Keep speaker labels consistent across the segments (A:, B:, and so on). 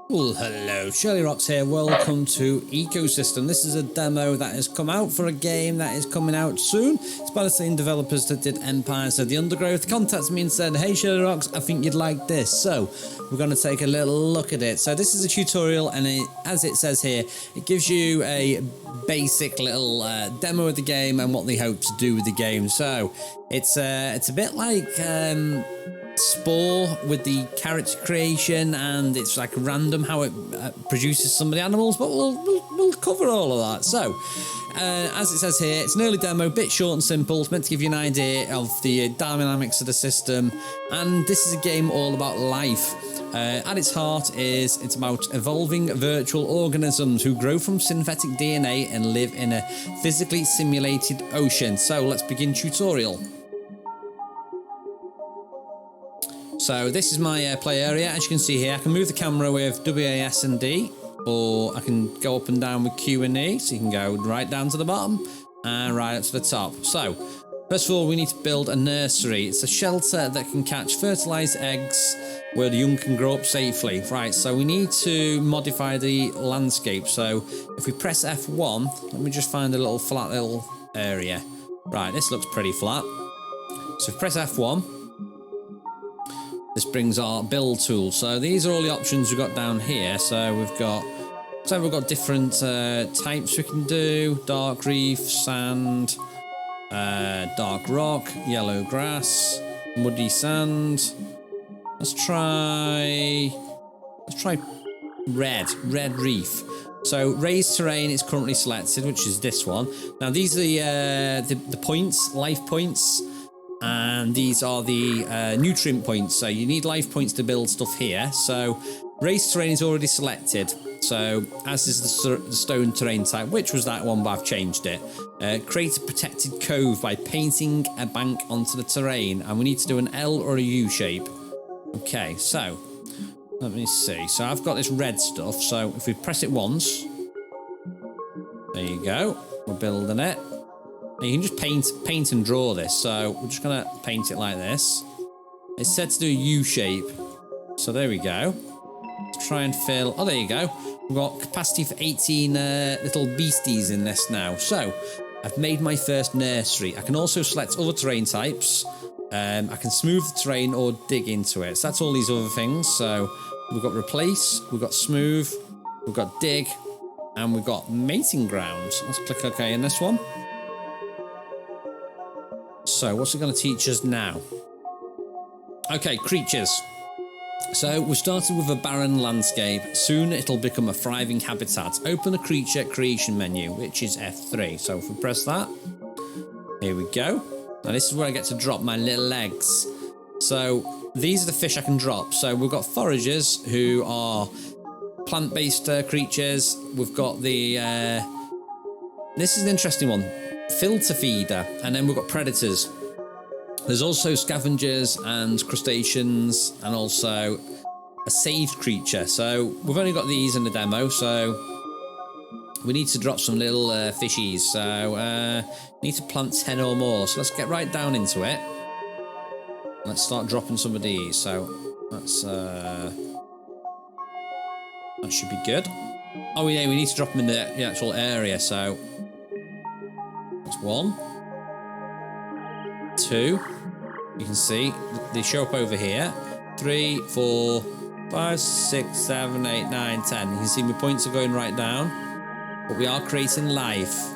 A: Well, hello, shirlierox here. Welcome to EcoSystem. This is a demo that has come out for a game that is coming out soon. It's by the same developers that did Empires of the Undergrowth. Contacted me and said, hey shirlierox, I think you'd like this. So we're going to take a little look at it. So this is a tutorial, and as it says here, it gives you a basic little demo of the game and what they hope to do with the game. So it's a bit like Spore with the character creation, and it's like random how it produces some of the animals, but we'll cover all of that. So as it says here, it's an early demo, bit short and simple. It's meant to give you an idea of the dynamics of the system, and this is a game all about life. At its heart it's about evolving virtual organisms who grow from synthetic DNA and live in a physically simulated ocean. So let's begin tutorial. So this is my play area. As you can see here, I can move the camera with WAS and D, or I can go up and down with Q and E, so you can go right down to the bottom and right up to the top. So first of all, we need to build a nursery. It's a shelter that can catch fertilized eggs where the young can grow up safely. Right, so we need to modify the landscape. So if we press F1, let me just find a little flat little area. Right, this looks pretty flat. So if we press F1, this brings our build tool. So these are all the options we've got down here. So we've got different types we can do: dark reef, sand, dark rock, yellow grass, muddy sand. Let's try red reef. So raised terrain is currently selected, which is this one. Now these are the points, life points. And these are the nutrient points, so you need life points to build stuff here. So raised terrain is already selected, so as is the stone terrain type, which was that one, but I've changed it. Create a protected cove by painting a bank onto the terrain, and we need to do an L or a U shape. Okay, so let me see. So I've got this red stuff, so if we press it once, there you go, we're building it. You can just paint and draw this, so we're just going to paint it like this. It's said to do a U shape, so there we go. Let's try and fill. Oh, there you go. We've got capacity for 18 little beasties in this now. So I've made my first nursery. I can also select other terrain types. I can smooth the terrain or dig into it. So that's all these other things. So we've got replace, we've got smooth, we've got dig, and we've got mating grounds. Let's click OK in this one. So what's it going to teach us now? Okay, creatures. So we started with a barren landscape. Soon it'll become a thriving habitat. Open the creature creation menu, which is F3. So if we press that, here we go. Now this is where I get to drop my little eggs. So these are the fish I can drop. So we've got foragers, who are plant-based creatures. We've got the... this is an interesting one. Filter feeder, and then we've got predators. There's also scavengers and crustaceans, and also a saved creature. So we've only got these in the demo, so we need to drop some little fishies. So need to plant 10 or more. So let's get right down into it. Let's start dropping some of these. So that's that should be good. Oh yeah, we need to drop them in the actual area. So that's 1, 2. You can see they show up over here. 3, 4, 5, 6, 7, 8, 9, 10. You can see my points are going right down, but we are creating life.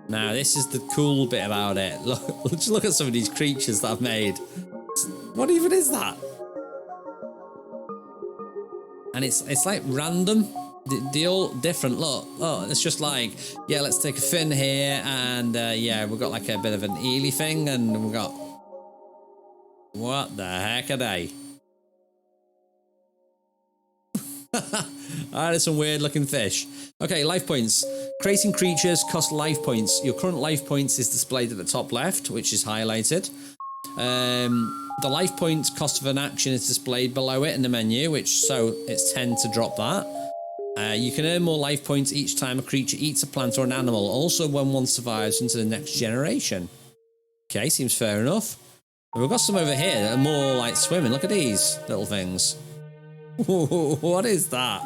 A: Now this is the cool bit about it. Look, just look at some of these creatures that I've made. What even is that? And it's like random. They're all different. Look, oh, it's just like, yeah, let's take a fin here, and yeah, we've got like a bit of an eely thing, and we've got, what the heck are they? There's some weird looking fish. Okay, life points. Creating creatures cost life points. Your current life points is displayed at the top left, which is highlighted. The life points cost of an action is displayed below it in the menu, which, so it's 10 to drop that. You can earn more life points each time a creature eats a plant or an animal, also when one survives into the next generation. Okay, seems fair enough. And we've got some over here that are more like swimming. Look at these little things. What is that?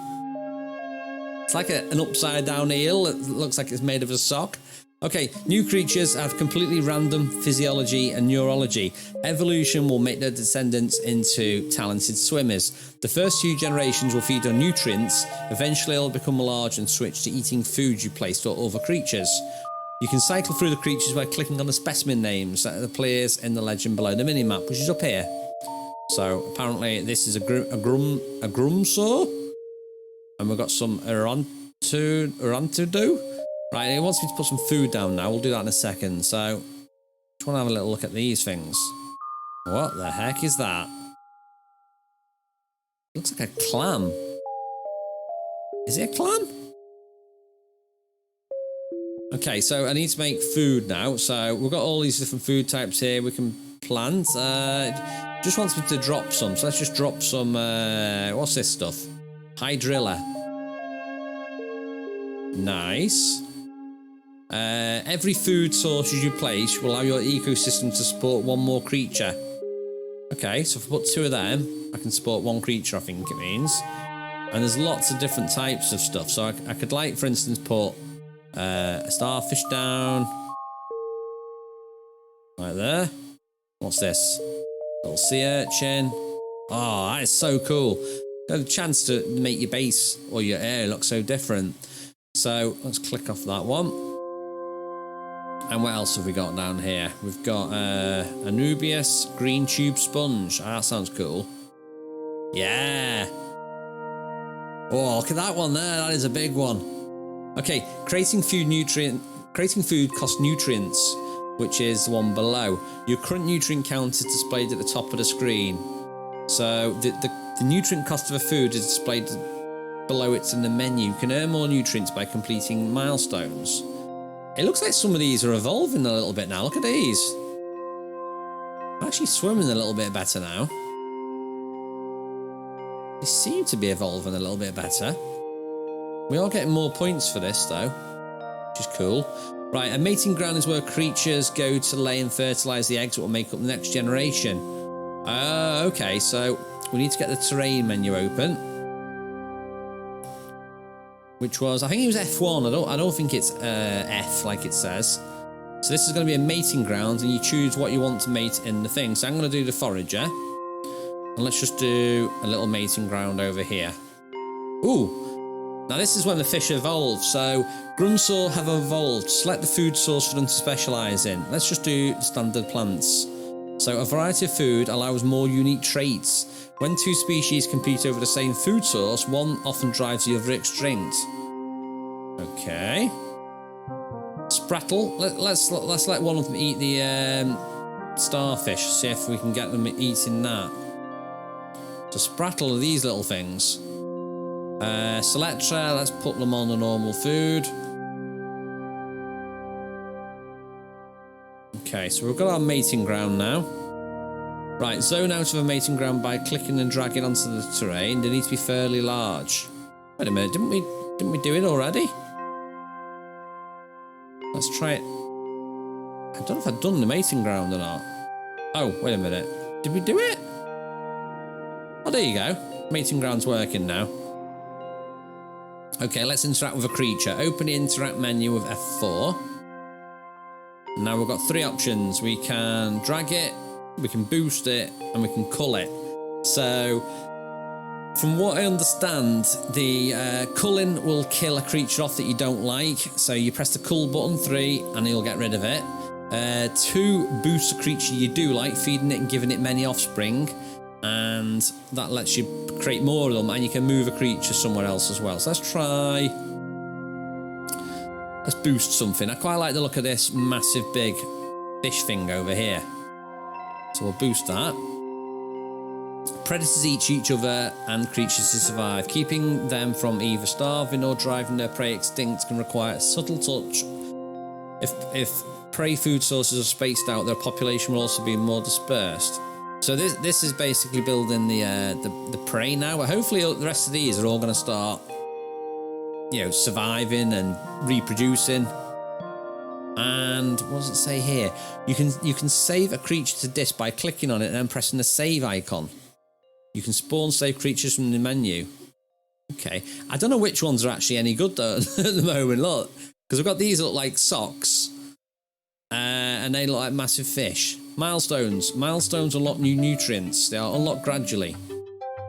A: It's like an upside down eel. It looks like it's made of a sock. Okay, new creatures have completely random physiology and neurology. Evolution will make their descendants into talented swimmers. The first few generations will feed on nutrients. Eventually they'll become large and switch to eating food you placed on other creatures. You can cycle through the creatures by clicking on the specimen names that appears in the legend below the minimap, which is up here. So apparently this is a grumsaw, and we've got some orantudo. Right, it wants me to put some food down now. We'll do that in a second. So just want to have a little look at these things. What the heck is that? Looks like a clam. Is it a clam? Okay, so I need to make food now. So we've got all these different food types here we can plant. Just wants me to drop some. So let's just drop some, what's this stuff? Hydrilla. Nice. Every food source you place will allow your ecosystem to support one more creature. Okay, so if I put 2 of them, I can support 1 creature, I think it means. And there's lots of different types of stuff. So I could, like, for instance, put a starfish down. Right there. What's this? Little sea urchin. Oh, that is so cool. You have a chance to make your base or your area look so different. So let's click off that one. And what else have we got down here? We've got Anubius green tube sponge. Ah, that sounds cool. Yeah. Oh, look at that one there. That is a big one. Okay, creating food costs nutrients, which is the one below. Your current nutrient count is displayed at the top of the screen. So the nutrient cost of a food is displayed below it in the menu. You can earn more nutrients by completing milestones. It looks like some of these are evolving a little bit now. Look at these. They're actually swimming a little bit better now. They seem to be evolving a little bit better. We are getting more points for this though, which is cool. Right, a mating ground is where creatures go to lay and fertilise the eggs that will make up the next generation. Okay, so we need to get the terrain menu open. Which was, I think it was F1. I don't think it's F like it says. So this is going to be a mating ground, and you choose what you want to mate in the thing. So I'm going to do the forager, and let's just do a little mating ground over here. Ooh, now this is when the fish evolve. So grumsaw have evolved. Select the food source for them to specialise in. Let's just do standard plants. So a variety of food allows more unique traits. When 2 species compete over the same food source, one often drives the other extinct. Okay. Sprattle. Let's let one of them eat the starfish. See if we can get them eating that. So sprattle are these little things. Selectra. Let's put them on the normal food. Okay, so we've got our mating ground now. Right, zone out of a mating ground by clicking and dragging onto the terrain. They need to be fairly large. Wait a minute, didn't we do it already? Let's try it. I don't know if I've done the mating ground or not. Oh, wait a minute. Did we do it? Oh, there you go. Mating ground's working now. Okay, let's interact with a creature. Open the interact menu with F4. Now we've got 3 options. We can drag it, we can boost it, and we can cull it. So, from what I understand, the culling will kill a creature off that you don't like. So you press the cull button 3 and you'll get rid of it. 2 boosts a creature you do like, feeding it and giving it many offspring. And that lets you create more of them, and you can move a creature somewhere else as well. So let's try... Let's boost something. I quite like the look of this massive big fish thing over here. So we'll boost that. Predators eat each other and creatures to survive. Keeping them from either starving or driving their prey extinct can require a subtle touch. If prey food sources are spaced out, their population will also be more dispersed. So this is basically building the prey now. But hopefully the rest of these are all going to start, you know, surviving and reproducing. And what does it say here? You can save a creature to disk by clicking on it and then pressing the save icon. You can spawn safe creatures from the menu. Okay. I don't know which ones are actually any good though at the moment. Look, because we've got these that look like socks. And they look like massive fish. Milestones. Milestones unlock new nutrients. They are unlocked gradually.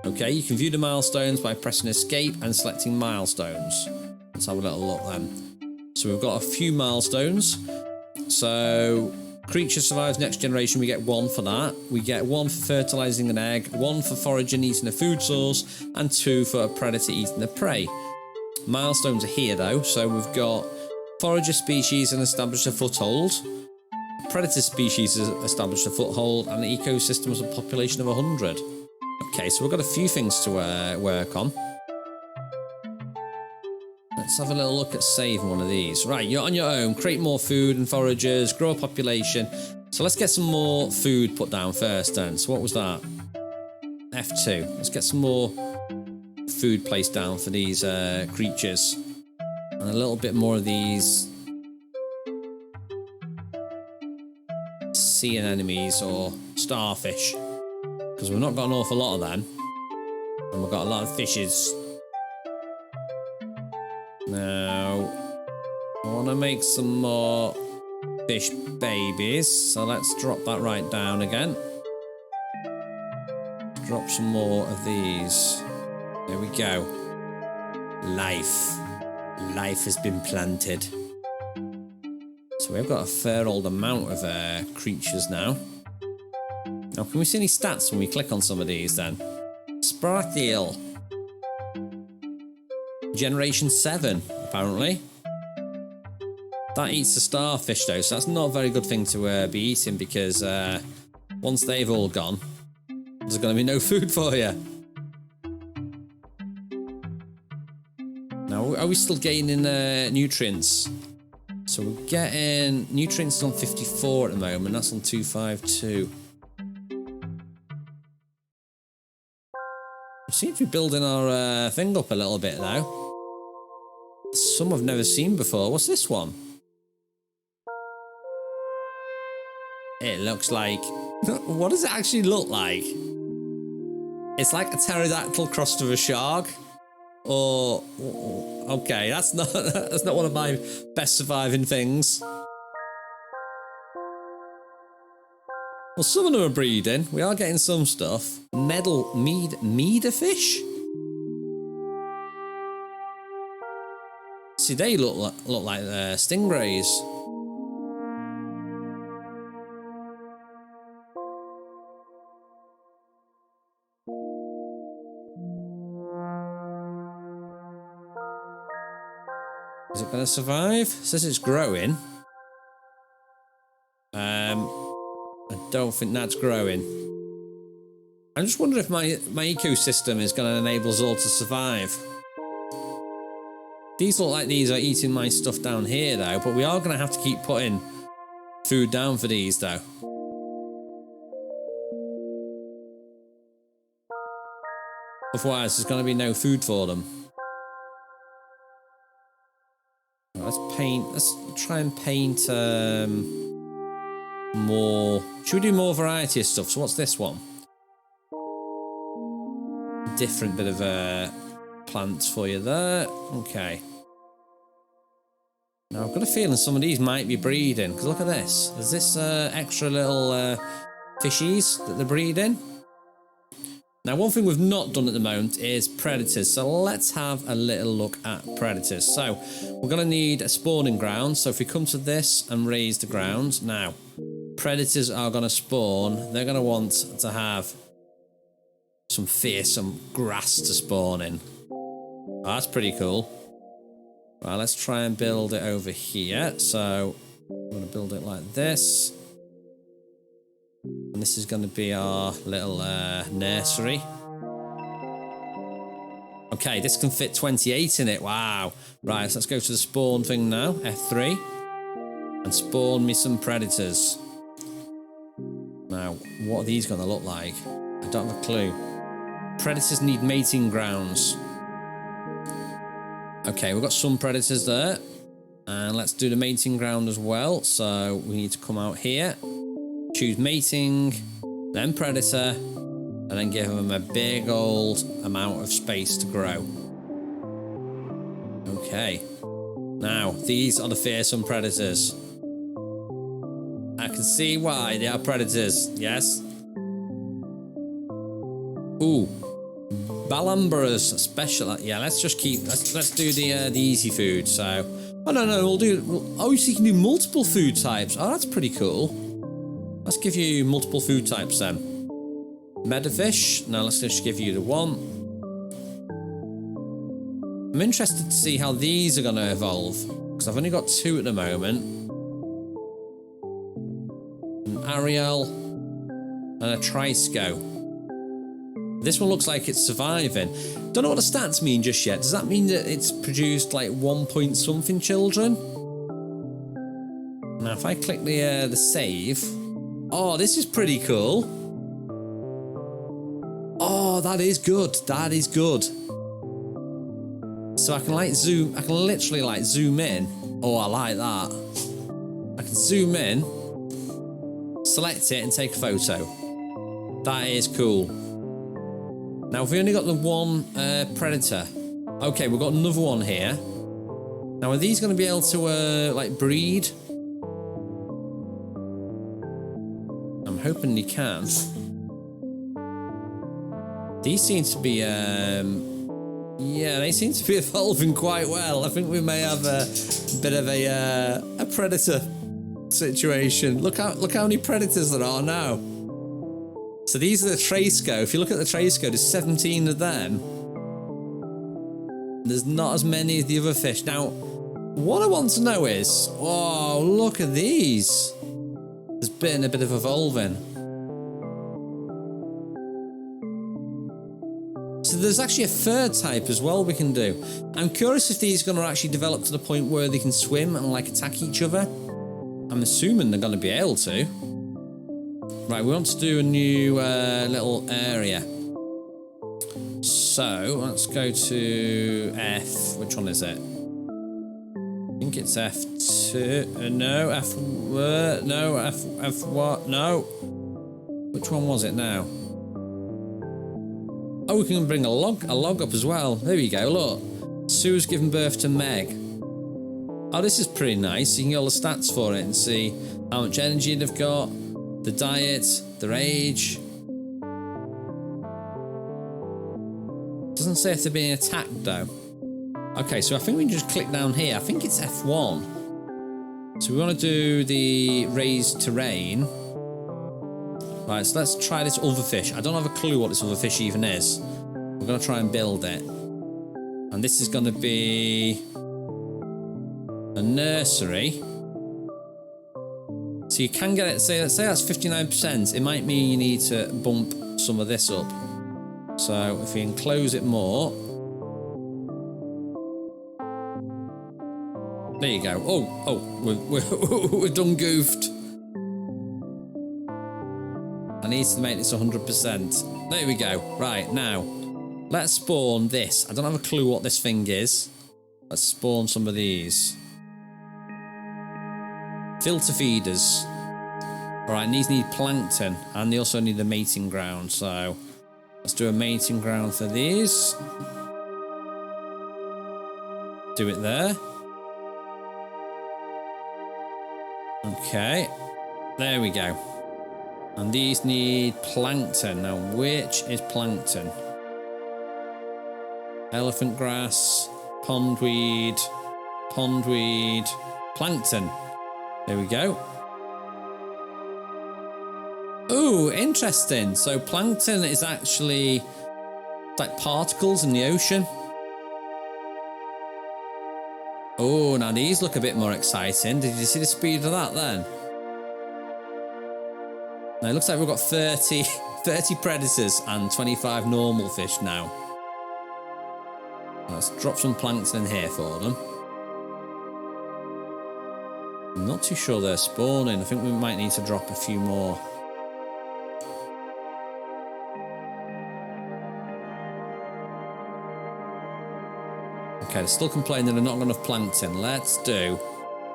A: Okay, you can view the milestones by pressing escape and selecting milestones. Let's have a little look then. So we've got a few milestones. So creature survives next generation, we get 1 for that. We get 1 for fertilizing an egg, 1 for foraging eating a food source, and 2 for a predator eating a prey. Milestones are here though, so we've got forager species and establish a foothold. Predator species has established a foothold, and the ecosystem has a population of 100. Okay, so we've got a few things to work on. Let's have a little look at saving one of these. Right, you're on your own. Create more food and foragers, grow a population. So let's get some more food put down first then. So what was that? F2. Let's get some more food placed down for these creatures. And a little bit more of these sea anemones or starfish. Because we've not got an awful lot of them. And we've got a lot of fishes. Now, I want to make some more fish babies. So let's drop that right down again. Drop some more of these. There we go. Life. Life has been planted. So we've got a fair old amount of creatures now. Now, can we see any stats when we click on some of these then? Spore. Generation 7, apparently. That eats the starfish though, so that's not a very good thing to be eating, because once they've all gone, there's going to be no food for you. Now, are we still gaining nutrients? So we're getting nutrients on 54 at the moment. That's on 252. We seem to be building our thing up a little bit now. Some I've never seen before. What's this one? It looks like... What does it actually look like? It's like a pterodactyl crossed with a shark. Or... Okay, that's not one of my best surviving things. Well, some of them are breeding. We are getting some stuff. Meader fish? See, they look like stingrays. Is it going to survive? It says it's growing. I don't think that's growing. I'm just wondering if my ecosystem is going to enable us all to survive. These look like these are eating my stuff down here though, but we are going to have to keep putting food down for these though. Otherwise there's going to be no food for them. Let's try and paint more. Should we do more variety of stuff? So what's this one? Different bit of plants for you there. Okay. Now I've got a feeling some of these might be breeding, because look at this. There's this extra little fishies that they're breeding. Now, one thing we've not done at the moment is predators. So let's have a little look at predators. So we're going to need a spawning ground. So if we come to this and raise the ground. Now, predators are going to spawn. They're going to want to have some fearsome grass to spawn in. Oh, that's pretty cool. Right, let's try and build it over here. So I'm going to build it like this. And this is going to be our little nursery. Okay, this can fit 28 in it. Wow. Right, so let's go to the spawn thing now. F3. And spawn me some predators. Now, what are these going to look like? I don't have a clue. Predators need mating grounds. Okay, we've got some predators there. And let's do the mating ground as well. So we need to come out here. Choose mating, then predator, and then give them a big old amount of space to grow. Okay. Now, these are the fearsome predators. I can see why they are predators. Yes. Ooh. Balambaras special. Yeah, let's just keep. Let's do the easy food. So, oh no, we'll do. Oh, so you can do multiple food types. Oh, that's pretty cool. Let's give you multiple food types then. Medafish. Now let's just give you the one. I'm interested to see how these are going to evolve because I've only got 2 at the moment. An Ariel and a Trisco. This one looks like it's surviving. Don't know what the stats mean just yet. Does that mean that it's produced like 1 point something children? Now if I click the save. Oh, this is pretty cool. Oh, that is good. That is good. So I can like zoom. I can literally like zoom in. Oh, I like that. I can zoom in, select it and take a photo. That is cool. Now, we've only got the one predator. Okay, we've got another one here. Now, are these going to be able to, like, breed? I'm hoping they can. These seem to be, yeah, they seem to be evolving quite well. I think we may have a bit of a predator situation. Look how many predators there are now. So these are the Trisco. If you look at the Trisco, there's 17 of them. There's not as many as the other fish. Now, what I want to know is, oh, look at these. There's been a bit of evolving. So there's actually a third type as well we can do. I'm curious if these are going to actually develop to the point where they can swim and like attack each other. I'm assuming they're going to be able to. Right, we want to do a new little area. So let's go to F. Which one is it? I think it's F2. No, F. No, F what? No. Which one was it now? Oh, we can bring a log up as well. There we go. Look, Sue's given birth to Meg. Oh, this is pretty nice. You can get all the stats for it and see how much energy they've got. The diet, their age. Doesn't say if they're being attacked though. Okay, so I think we can just click down here. I think it's F1. So we want to do the raised terrain. Right, so let's try this other fish. I don't have a clue what this other fish even is. We're going to try and build it. And this is going to be a nursery. So you can get it, say that's 59%. It might mean you need to bump some of this up. So if we enclose it more. There you go. Oh, we're done goofed. I need to make this 100%. There we go. Right, now, let's spawn this. I don't have a clue what this thing is. Let's spawn some of these. Filter feeders. Alright, and these need plankton, and they also need a mating ground, so let's do a mating ground for these. Do it there. Okay, there we go. And these need plankton. Now, which is plankton? Elephant grass, pondweed, plankton. There we go. Oh, interesting. So plankton is actually like particles in the ocean. Oh, now these look a bit more exciting. Did you see the speed of that then? Now it looks like we've got 30 predators and 25 normal fish now. Let's drop some plankton in here for them. I'm not too sure they're spawning. I think we might need to drop a few more. Okay, they're still complaining they're not got enough plankton. Let's do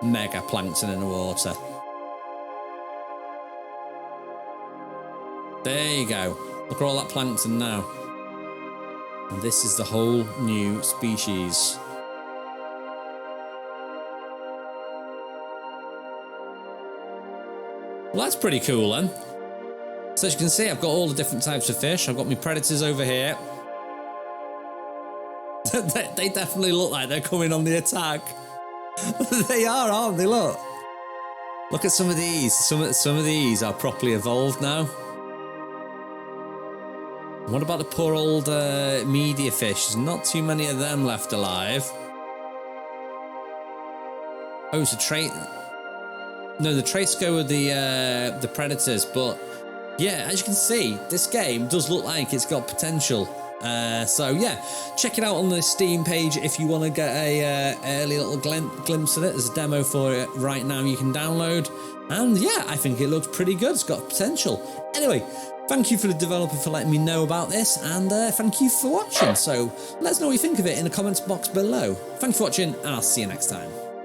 A: mega plankton in the water. There you go. Look at all that plankton now. And this is the whole new species. Well, that's pretty cool then. So as you can see, I've got all the different types of fish. I've got my predators over here. They definitely look like they're coming on the attack. They are, aren't they? Look. Look at some of these. Some of these are properly evolved now. What about the poor old media fish? There's not too many of them left alive. Oh, it's a trait. No, the traits go with the predators, but yeah, as you can see, this game does look like it's got potential. So yeah, check it out on the Steam page if you want to get a early little glimpse of it. There's a demo for it right now you can download, and yeah, I think it looks pretty good. It's got potential. Anyway, thank you for the developer for letting me know about this, and thank you for watching. So let us know what you think of it in the comments box below. Thank you for watching, and I'll see you next time.